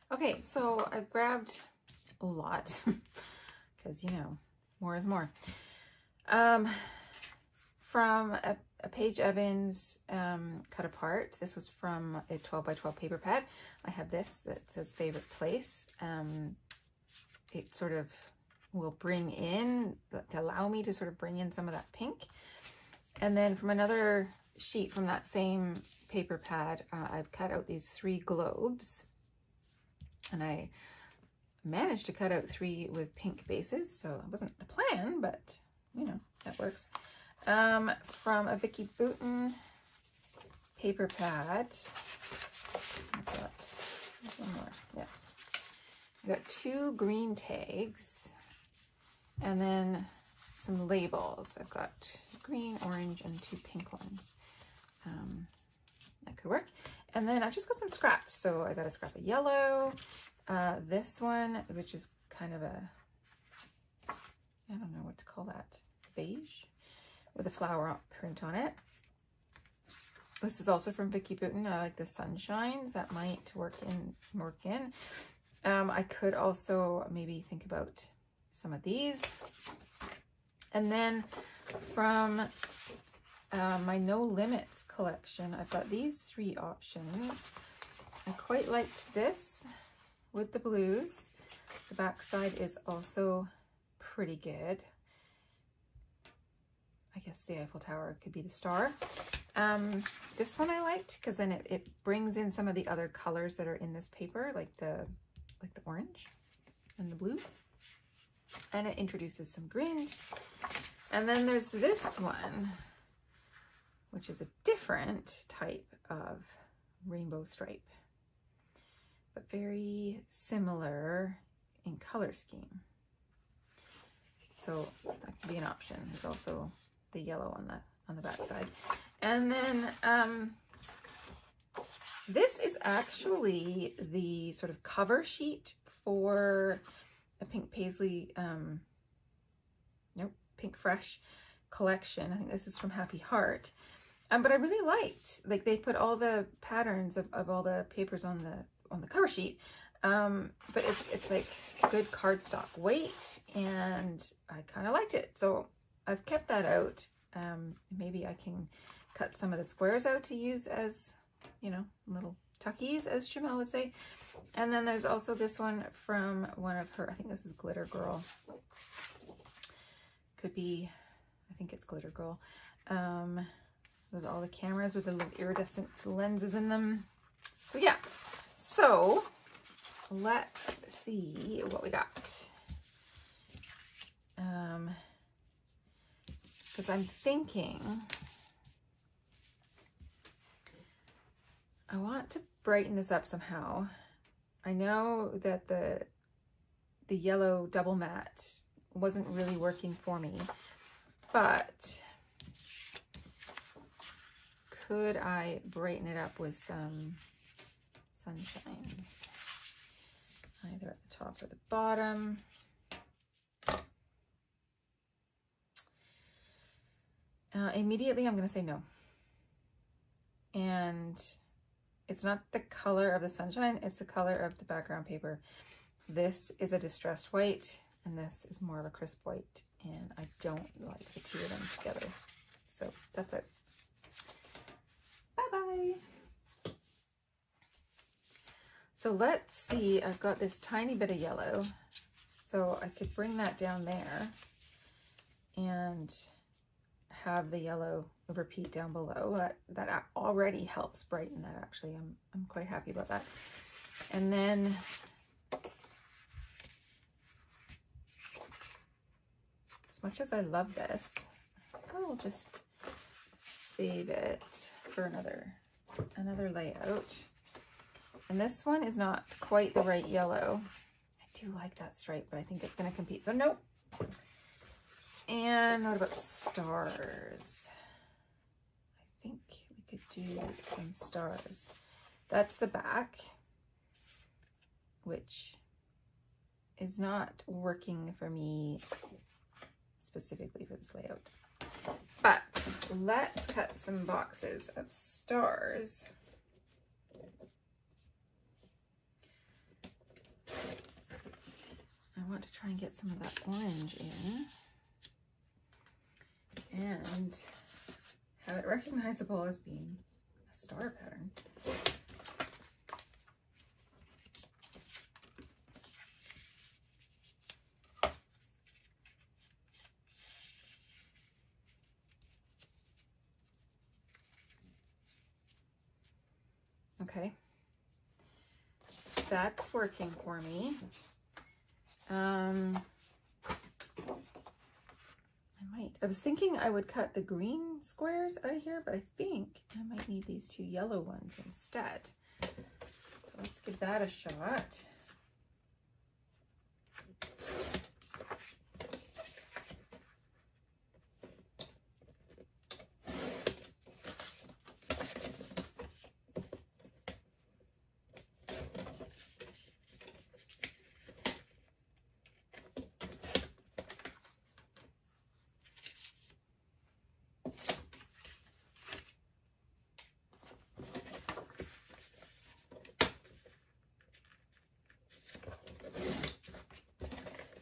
Okay, so I've grabbed a lot because, you know, more is more. From a Paige Evans cut apart. This was from a 12 by 12 paper pad. I have this that says favorite place. It sort of will bring in, allow me to sort of bring in some of that pink. And then from another sheet from that same paper pad, I've cut out these 3 globes. And I managed to cut out 3 with pink bases, so it wasn't the plan, but you know, that works. From a Vicky Bouton paper pad, I've got one more, yes. I've got 2 green tags and then some labels. I've got green, orange, and 2 pink ones. That could work. And then I've just got some scraps. So I got a scrap of yellow, this one, which is kind of a, I don't know what to call that, beige, with a flower print on it. This is also from Vicky Bouton. I like the sunshines. That might work in. I could also maybe think about some of these. And then from my No Limits collection, I've got these 3 options. I quite liked this with the blues. The back side is also pretty good. I guess the Eiffel Tower could be the star. This one I liked because then it brings in some of the other colors that are in this paper, like the orange and the blue. And it introduces some greens. And then there's this one, which is a different type of rainbow stripe, but very similar in color scheme. So that could be an option. There's also the yellow on the back side. And then this is actually the sort of cover sheet for a Pink Paisley, Pink Fresh collection. I think this is from Happy Heart. But I really liked, like, they put all the patterns of all the papers on the cover sheet. But it's like good cardstock weight, and I kind of liked it. So I've kept that out. Maybe I can cut some of the squares out to use as, you know, little tuckies, as Jamel would say. And then there's also this one from one of her, I think this is Glitter Girl. Could be, I think it's Glitter Girl. With all the cameras with the little iridescent lenses in them. So yeah, so let's see what we got. Because I'm thinking I want to brighten this up somehow. I know that the yellow double matte wasn't really working for me, but could I brighten it up with some sunshines, either at the top or the bottom? Immediately I'm going to say no. And it's not the color of the sunshine, it's the color of the background paper. This is a distressed white, and this is more of a crisp white, and I don't like the 2 of them together. So that's it. Bye-bye. So let's see, I've got this tiny bit of yellow, so I could bring that down there and have the yellow repeat down below. That already helps brighten that, actually. I'm quite happy about that. And then as much as I love this, I think I'll just save it for another layout. And this one is not quite the right yellow. I do like that stripe, but I think it's going to compete, so nope. And what about stars? I think we could do some stars. That's the back, which is not working for me specifically for this layout. But let's cut some boxes of stars. I want to try and get some of that orange in and have it recognizable as being a star pattern. Okay, that's working for me. I was thinking I would cut the green squares out of here, but I think I might need these two yellow ones instead. So let's give that a shot.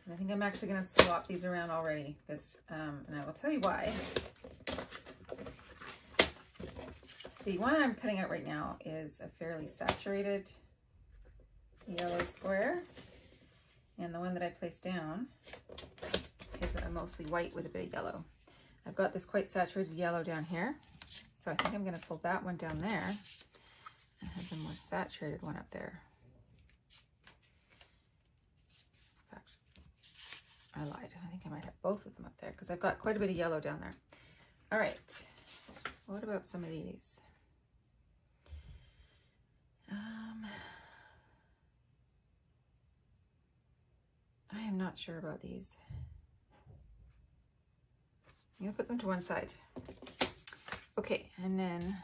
I think I'm actually going to swap these around already, because, and I will tell you why. The one I'm cutting out right now is a fairly saturated yellow square, and the one that I placed down is a mostly white with a bit of yellow. I've got this quite saturated yellow down here, so I think I'm going to pull that one down there and have the more saturated one up there. I lied. I think I might have both of them up there because I've got quite a bit of yellow down there. All right. What about some of these? I am not sure about these. I'm going to put them to one side. Okay, and then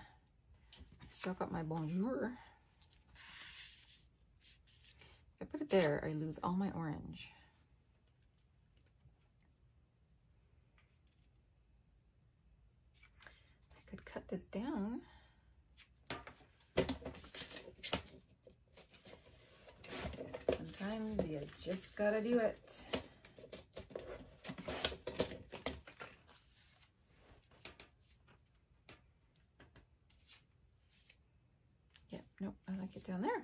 I still got my bonjour. If I put it there, I lose all my orange. Could cut this down. Sometimes you just gotta do it. Yep, nope, I like it down there.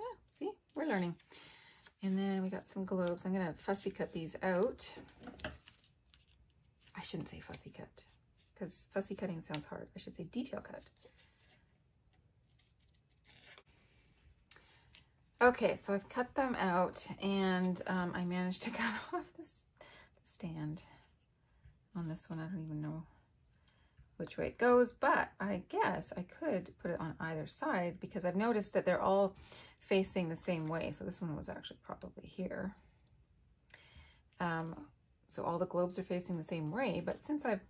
Yeah, see, we're learning. And then we got some globes. I'm gonna fussy cut these out. I shouldn't say fussy cut, because fussy cutting sounds hard. I should say detail cut. Okay, so I've cut them out, and I managed to cut off this stand on this one. I don't even know which way it goes, but I guess I could put it on either side because I've noticed that they're all facing the same way. So this one was actually probably here. So all the globes are facing the same way, but since I've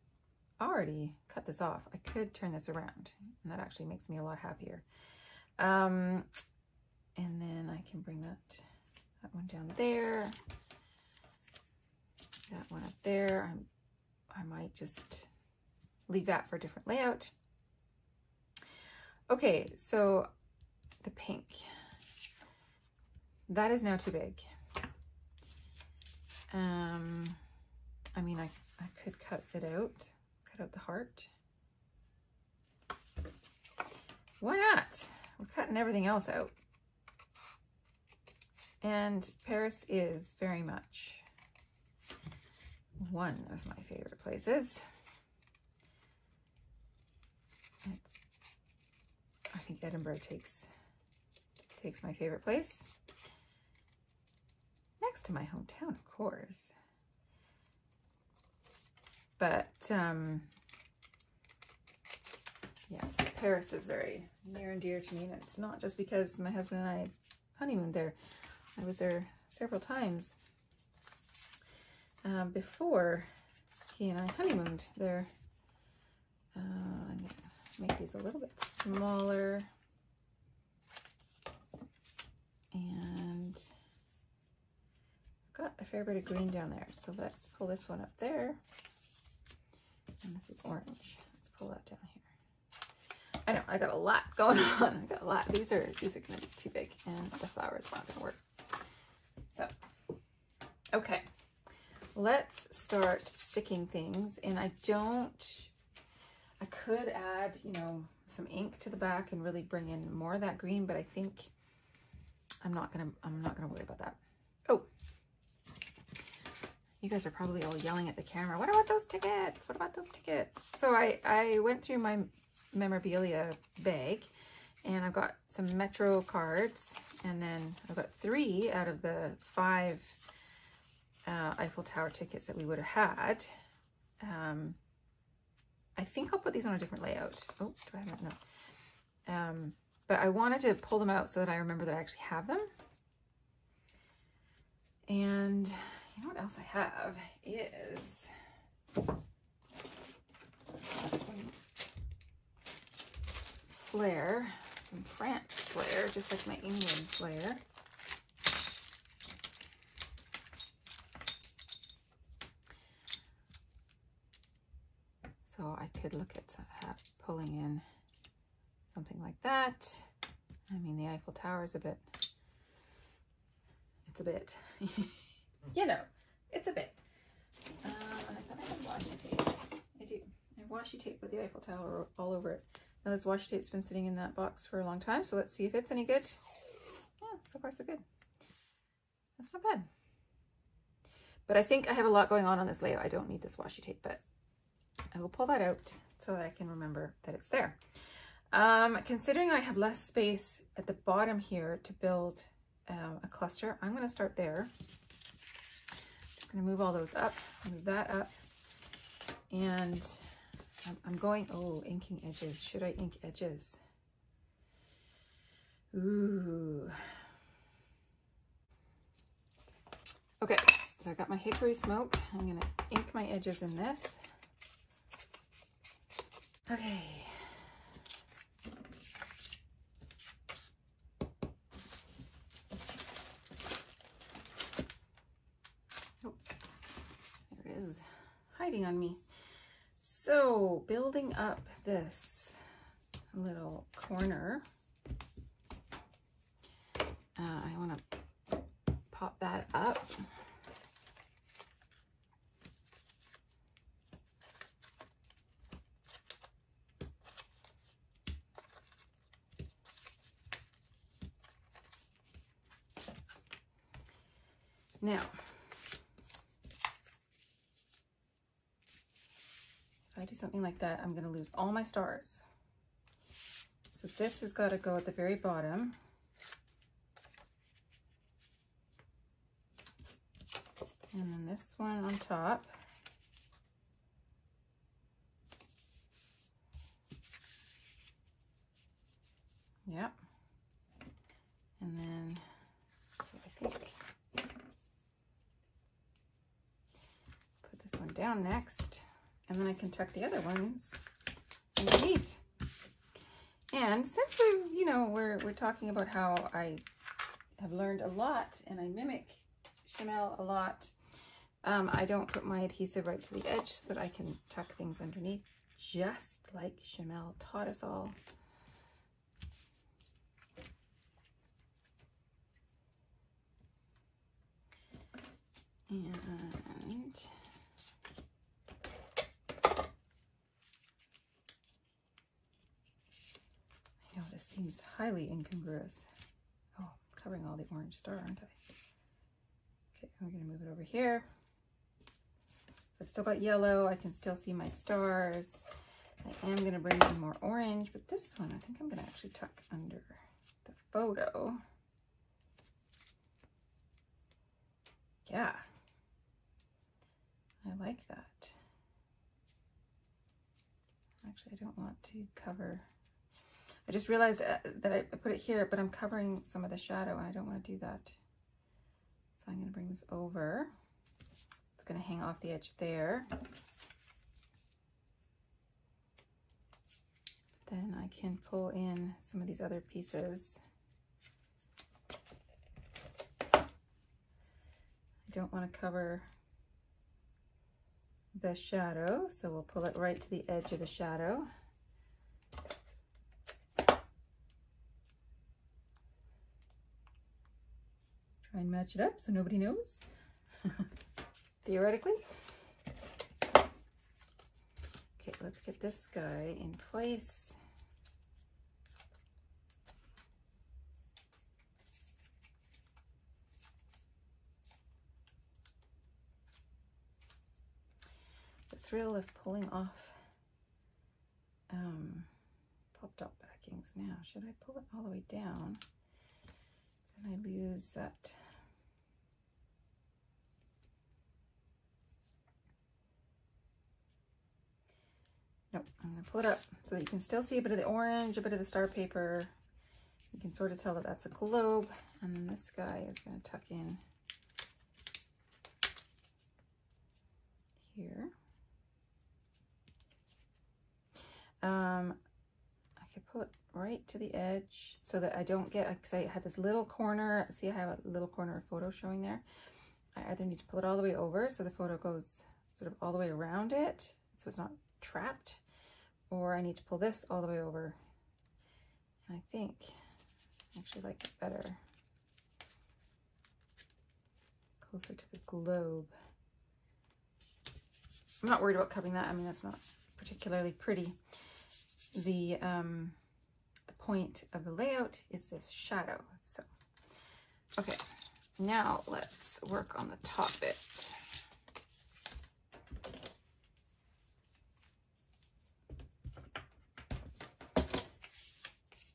already cut this off, I could turn this around, and that actually makes me a lot happier. And then I can bring that one down there, that one up there. I might just leave that for a different layout. Okay, so the pink, that is now too big. I mean, I could cut it out, cut out the heart. Why not? We're cutting everything else out. And Paris is very much one of my favorite places. I think Edinburgh takes my favorite place. Next to my hometown, of course. But yes, Paris is very near and dear to me, and it's not just because my husband and I honeymooned there. I was there several times before he and I honeymooned there. I'm going to make these a little bit smaller. And I've got a fair bit of green down there. So let's pull this one up there. And this is orange. Let's pull that down here. I know, I got a lot going on. I got a lot. These are going to be too big, and the flower is not going to work. So Okay, let's start sticking things. And I could add, you know, some ink to the back and really bring in more of that green, but I think I'm not gonna worry about that. Oh, you guys are probably all yelling at the camera. What about those tickets? What about those tickets? So I went through my memorabilia bag and I've got some Metro cards, and then I've got 3 out of the 5 Eiffel Tower tickets that we would have had. I think I'll put these on a different layout. Oh, do I have that? No. But I wanted to pull them out so that I remember that I actually have them. And you know what else I have is some flair, some France flair, just like my England flair. So I could look at pulling in something like that. I mean, the Eiffel Tower is a bit, it's a bit, you know, it's a bit. I thought I had washi tape. I do. I have washi tape with the Eiffel Tower all over it. Now this washi tape's been sitting in that box for a long time, so let's see if it's any good. Yeah, so far so good. That's not bad. But I think I have a lot going on this layout. I don't need this washi tape, but I will pull that out so that I can remember that it's there. Considering I have less space at the bottom here to build a cluster, I'm going to start there. Just going to move all those up, move that up, and I'm going, oh, inking edges. Should I ink edges? Ooh. Okay, so I got my hickory smoke. I'm going to ink my edges in this. Okay. Oh, there it is, hiding on me. So building up this little corner, I want to pop that up. Now, if I do something like that, I'm going to lose all my stars. So this has got to go at the very bottom. And then this one on top. Yep. And then, so I think, put this one down next, and then I can tuck the other ones underneath. And since we've, you know, we're talking about how I have learned a lot and I mimic Chamel a lot, I don't put my adhesive right to the edge so that I can tuck things underneath, just like Chamel taught us all. And I know this seems highly incongruous. Oh, I'm covering all the orange star, aren't I? Okay, we're going to move it over here. So I've still got yellow. I can still see my stars. I am going to bring in more orange, but this one I think I'm going to actually tuck under the photo. Yeah, I like that. Actually, I don't want to cover. I just realized that I put it here, but I'm covering some of the shadow and I don't want to do that. So I'm going to bring this over. It's going to hang off the edge there. Then I can pull in some of these other pieces. I don't want to cover the shadow, so we'll pull it right to the edge of the shadow. Try and match it up so nobody knows. theoretically. Okay, let's get this guy in place. The thrill of pulling off pop-top backings. Now, should I pull it all the way down? And I lose that. Nope, I'm gonna pull it up so that you can still see a bit of the orange, a bit of the star paper. You can sort of tell that that's a globe. And then this guy is gonna tuck in here. I could pull it right to the edge so that I don't get, because I had this little corner. See, I have a little corner of photo showing there. I either need to pull it all the way over so the photo goes sort of all the way around it so it's not trapped, or I need to pull this all the way over. And I think I actually like it better closer to the globe. I'm not worried about covering that. I mean, that's not particularly pretty. The point of the layout is this shadow. So, okay, now let's work on the top bit.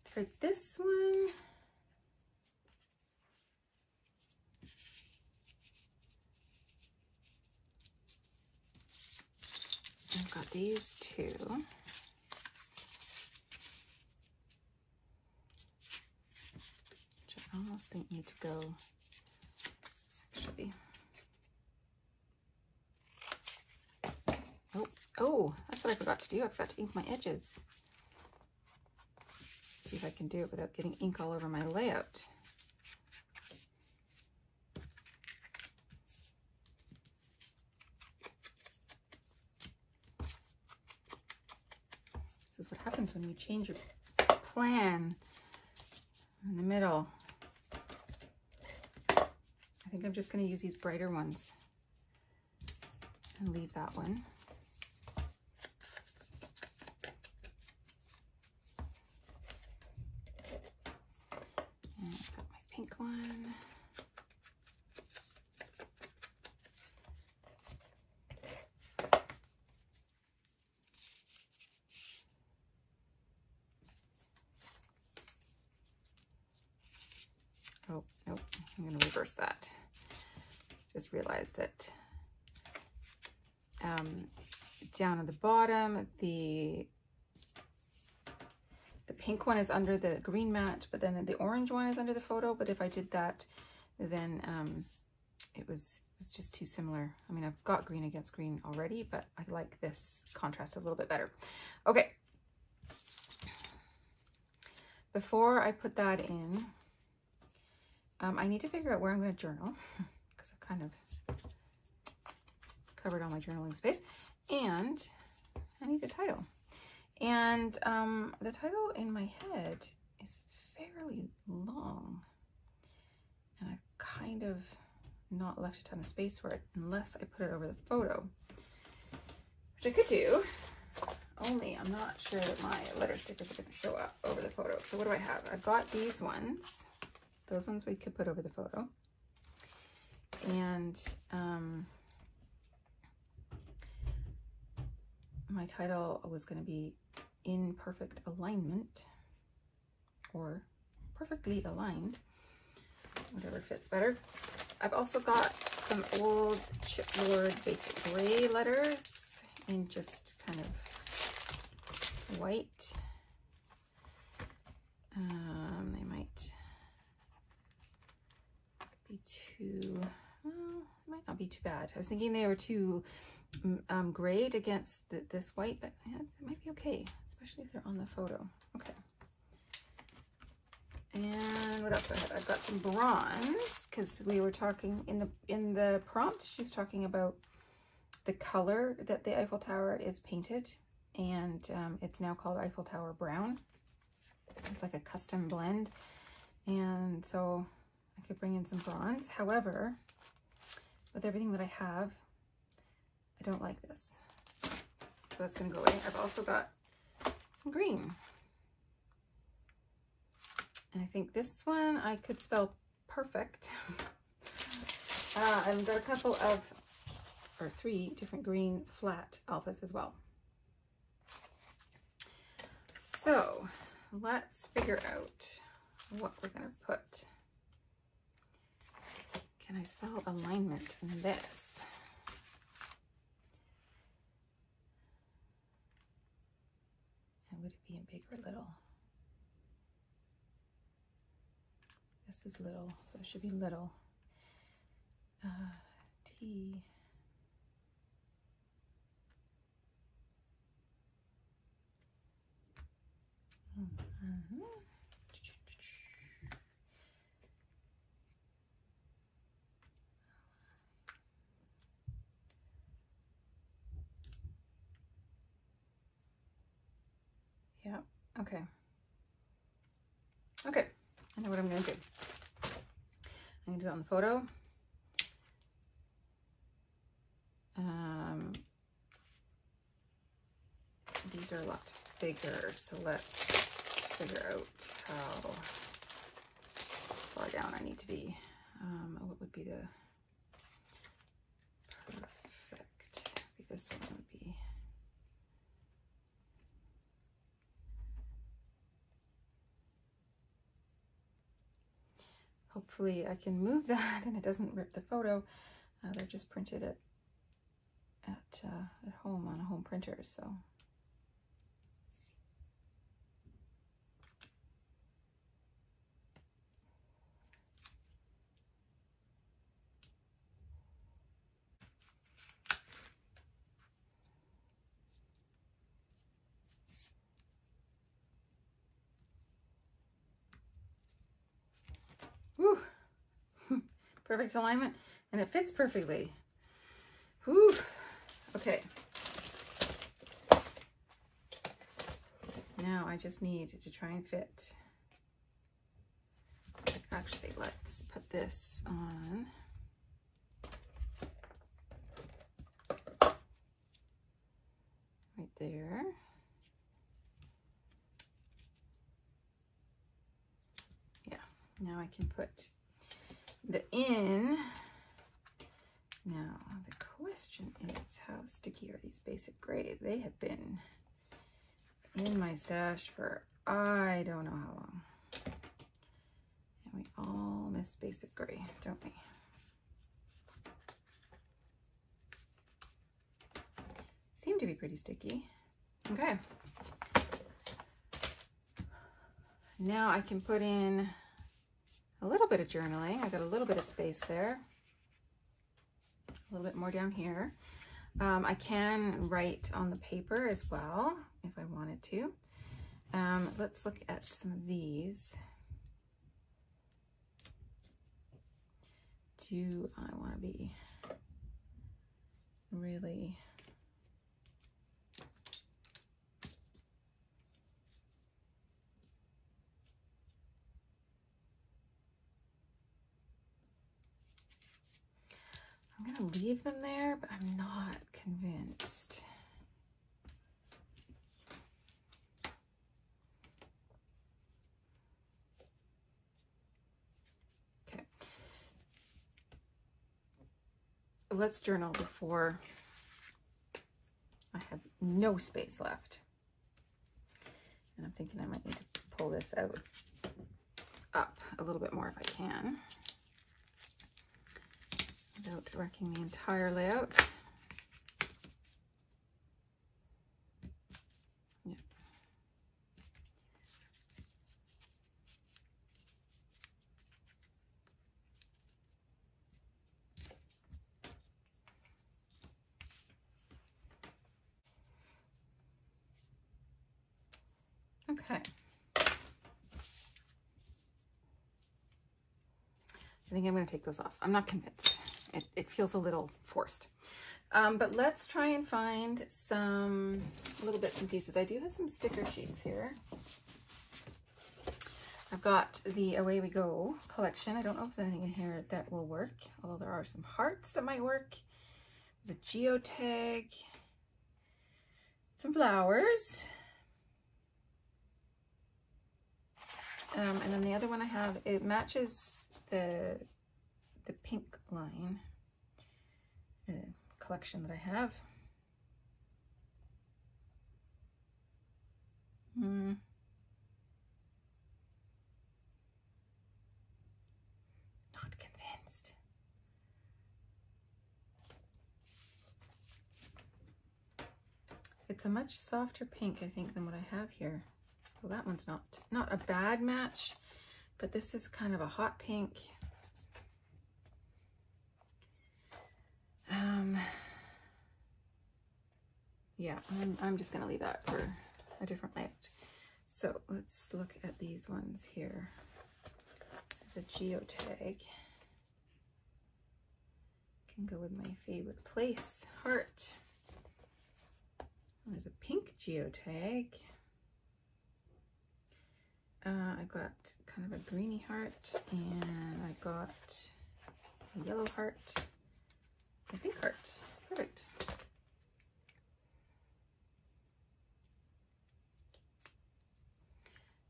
For this one, I've got these two. Which I almost think need to go, actually. Oh, that's what I forgot to do. I forgot to ink my edges. See if I can do it without getting ink all over my layout. This is what happens when you change your plan in the middle. I think I'm just going to use these brighter ones and leave that one. And I've got my pink one. Oh, nope, I'm going to reverse that. Just realized that down at the bottom, the pink one is under the green mat, but then the orange one is under the photo. But if I did that, then it was just too similar. I mean, I've got green against green already, but I like this contrast a little bit better. Okay. Before I put that in, I need to figure out where I'm going to journal, because I've kind of covered all my journaling space, and I need a title. And the title in my head is fairly long, and I've kind of not left a ton of space for it unless I put it over the photo, which I could do, only I'm not sure that my letter stickers are going to show up over the photo. So what do I have? I've got these ones. Those ones we could put over the photo. And my title was going to be In Perfect Alignment, or Perfectly Aligned, whatever fits better. I've also got some old chipboard basic gray letters in just kind of white. They might be too, well, it might not be too bad. I was thinking they were too grayed against this white, but yeah, it might be okay, especially if they're on the photo. Okay. And what else do I have? I've got some bronze, because we were talking in the prompt, she was talking about the color that the Eiffel Tower is painted, and it's now called Eiffel Tower Brown. It's like a custom blend, and so I could bring in some bronze. However, with everything that I have, I don't like this. So that's gonna go away. I've also got some green. And I think this one I could spell perfect. I've got a couple of, or 3 different green flat alphas as well. So let's figure out what we're gonna put. Can I spell alignment in this? And would it be in big or little? This is little, so it should be little. T. Yeah, okay. Okay, I know what I'm gonna do. I'm gonna do it on the photo. These are a lot bigger, so let's figure out how far down I need to be. What would be the perfect? This one would be. Hopefully I can move that and it doesn't rip the photo. They're just printed at home on a home printer, so. Woo! Perfect alignment, and it fits perfectly. Whew. Okay. Now I just need to try and fit. Actually, let's put this on. Right there. Yeah, now I can put the in. Now, the question is, how sticky are these basic gray? They have been in my stash for I don't know how long. And we all miss basic gray, don't we? Seem to be pretty sticky. Okay. Now I can put in a little bit of journaling. I got a little bit of space there. A little bit more down here. I can write on the paper as well if I wanted to. Let's look at some of these. Do I want to be really I'm gonna leave them there, but I'm not convinced. Okay. Let's journal before I have no space left. And I'm thinking I might need to pull this out up a little bit more if I can, without wrecking the entire layout. Yeah. Okay. I think I'm going to take those off. I'm not convinced. It feels a little forced. But let's try and find some little bits and pieces. I do have some sticker sheets here. I've I've got the Away We Go collection. I don't know if there's anything in here that will work, although there are some hearts that might work. There's a geotag, some flowers. And then the other one I have, it matches the pink line collection that I have. Not convinced. It's a much softer pink, I think, than what I have here. Well, that one's not a bad match, but this is kind of a hot pink. Yeah, I'm just gonna leave that for a different layout. So let's look at these ones here. There's a geotag. Can go with my favorite place, heart. There's a pink geotag. I got kind of a greeny heart, and I got a yellow heart, a pink heart. Perfect.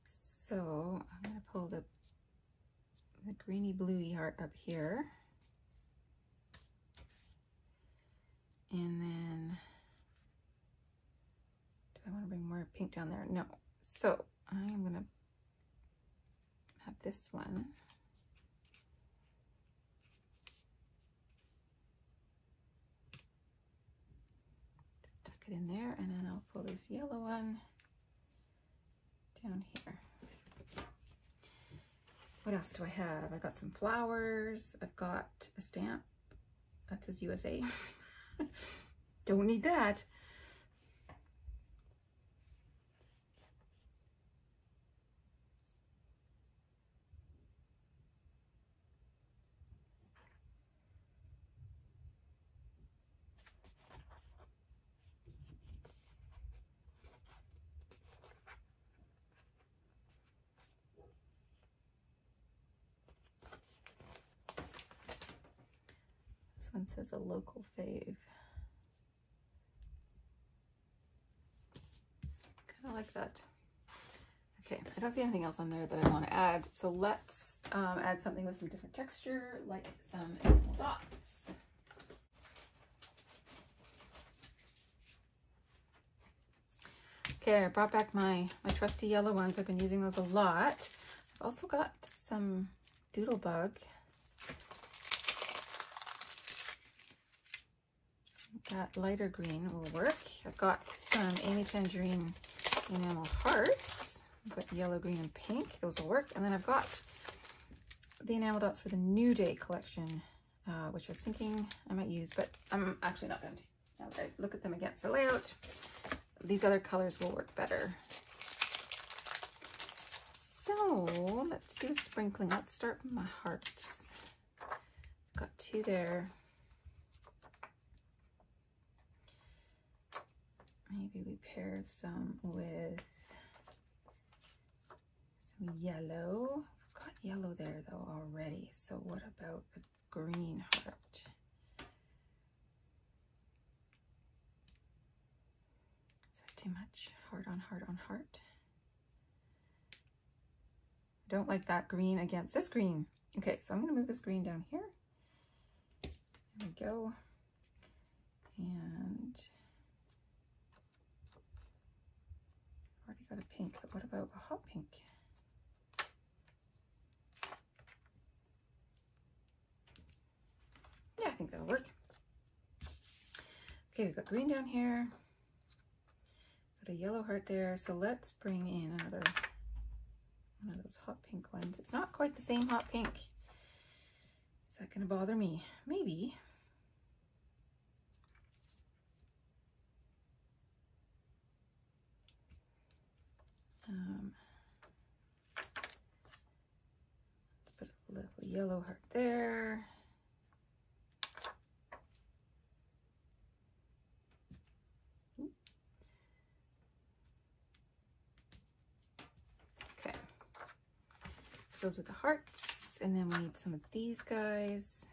So I'm going to pull the greeny bluey heart up here. And then, do I want to bring more pink down there? No. So I'm going to have this one. Just tuck it in there, and then I'll pull this yellow one down here. What else do I have? I got some flowers. I've got a stamp that says USA. Don't need that. This one says a local fave. Kind of like that. Okay, I don't see anything else on there that I want to add, so let's add something with some different texture, like some animal dots. Okay, I brought back my trusty yellow ones. I've been using those a lot. I've also got some Doodlebug. That lighter green will work. I've got some Amy Tangerine enamel hearts. I've got yellow, green, and pink. Those will work. And then I've got the enamel dots for the New Day collection, which I was thinking I might use, but I'm actually not going to. Now that I look at them against the layout, these other colors will work better. So let's do a sprinkling. Let's start with my hearts. Got two there. Maybe we pair some with some yellow. I've got yellow there though already. So what about a green heart? Is that too much? Heart on heart on heart. I don't like that green against this green. Okay, so I'm going to move this green down here. There we go. And already got a pink, but what about a hot pink? Yeah, I think that'll work. Okay, we've got green down here. Got a yellow heart there. So let's bring in another one of those hot pink ones. It's not quite the same hot pink. Is that going to bother me? Maybe. Let's put a little yellow heart there. Okay. those are the hearts. And then we need some of these guys.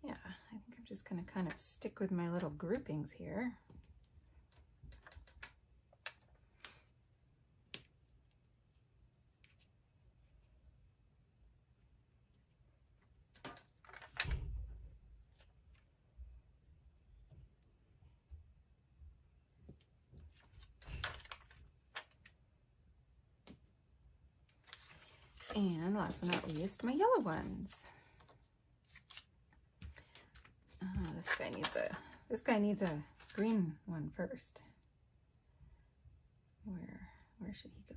Yeah, I think I'm just going to kind of stick with my little groupings here. And last but not least, my yellow ones. This guy needs a green one first. Where should he go?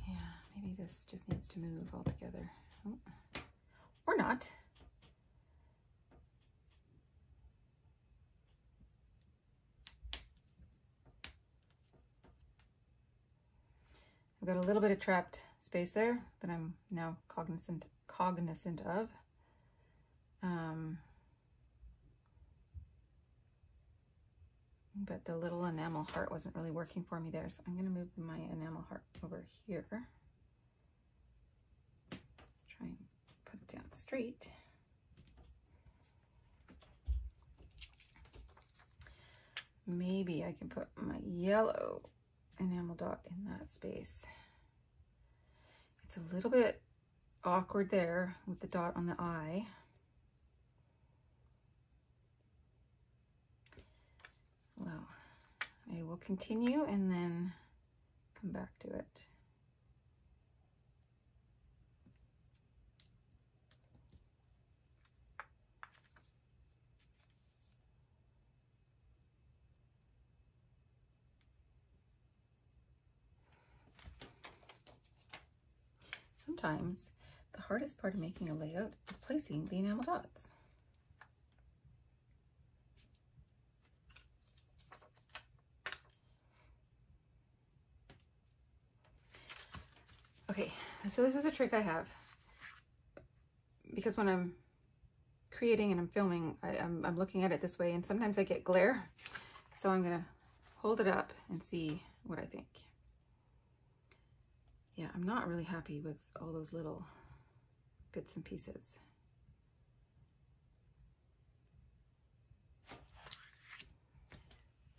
Yeah, maybe this just needs to move altogether. Oh. Or not. I've got a little bit of trapped space there that I'm now cognizant of. But the little enamel heart wasn't really working for me there, so I'm going to move my enamel heart over here. Let's try and put it down straight. Maybe I can put my yellow enamel dot in that space. It's a little bit awkward there with the dot on the eye. Well, I will continue and then come back to it. Sometimes the hardest part of making a layout is placing the enamel dots. Okay, so this is a trick I have, because when I'm creating and I'm filming, I'm looking at it this way, and sometimes I get glare. So I'm gonna hold it up and see what I think. Yeah, I'm not really happy with all those little bits and pieces.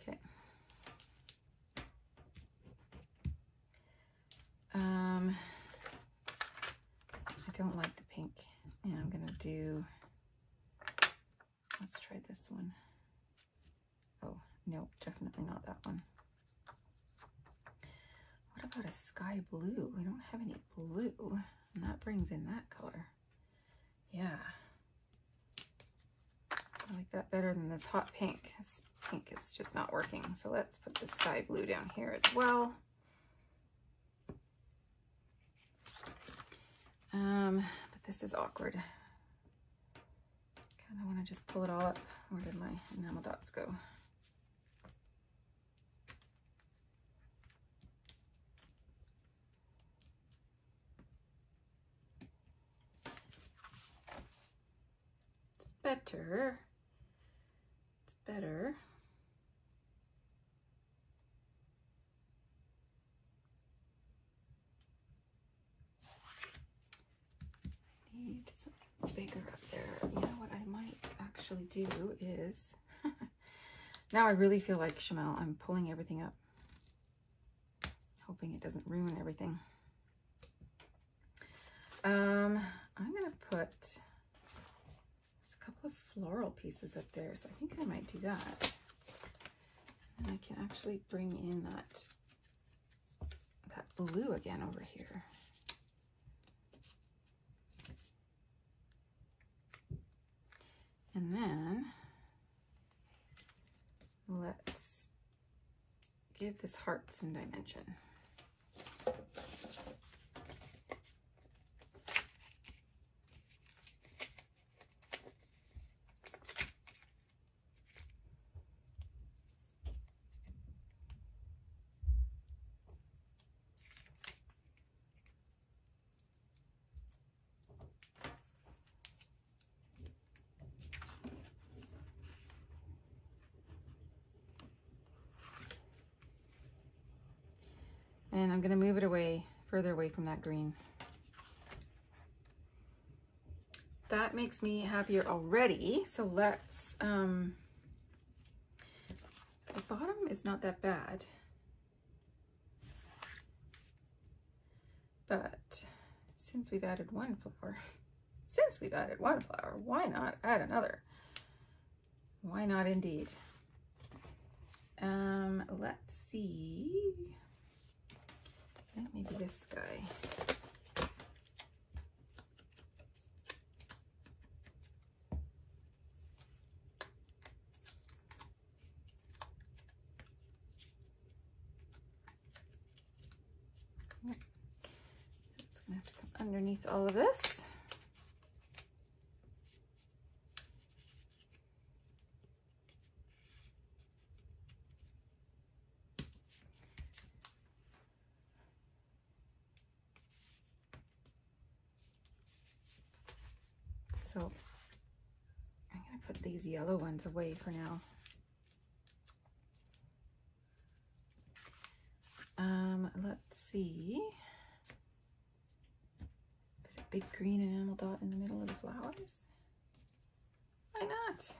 Okay. I don't like the pink, and I'm gonna do, let's try this one. Oh, no, definitely not that one. What about a sky blue? We don't have any blue, and that brings in that color. Yeah. I like that better than this hot pink. This pink is just not working. So let's put the sky blue down here as well. But this is awkward. Kind of want to just pull it all up. Where did my enamel dots go? It's better. It's better. Need something bigger up there. You know what I might actually do is, now I really feel like Shamel, I'm pulling everything up, hoping it doesn't ruin everything. I'm gonna put, there's a couple of floral pieces up there, so I think I might do that. And I can actually bring in that blue again over here. And then let's give this heart some dimension. And I'm gonna move it away, further away from that green. That makes me happier already. So let's, the bottom is not that bad, but since we've added one flower, why not add another? Why not indeed? Let's see, I think maybe this guy. So it's gonna have to come underneath all of this. So I'm gonna put these yellow ones away for now. Let's see. Put a big green enamel dot in the middle of the flowers. Why not?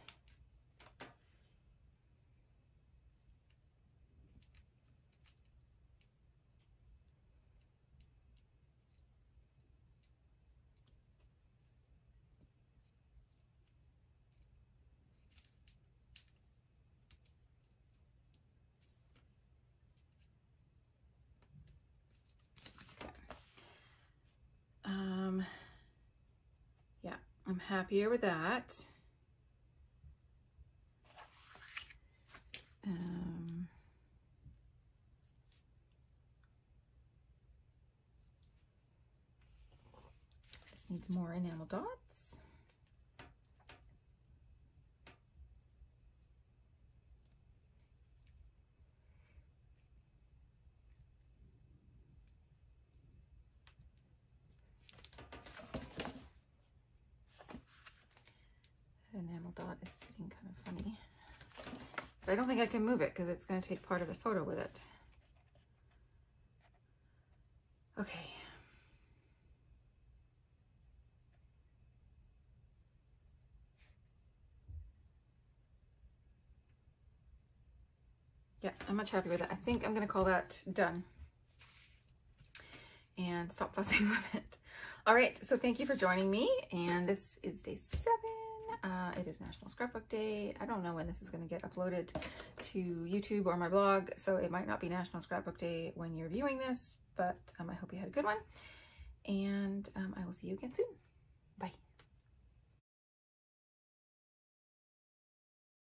Yeah, I'm happier with that. This needs more enamel dots. Enamel dot is sitting kind of funny, but I don't think I can move it because it's going to take part of the photo with it. Okay. Yeah, I'm much happier with it. I think I'm going to call that done and stop fussing with it. All right, so thank you for joining me, and this is day 7. It is National Scrapbook Day. I don't know when this is going to get uploaded to YouTube or my blog, so it might not be National Scrapbook Day when you're viewing this, but I hope you had a good one, and I will see you again soon.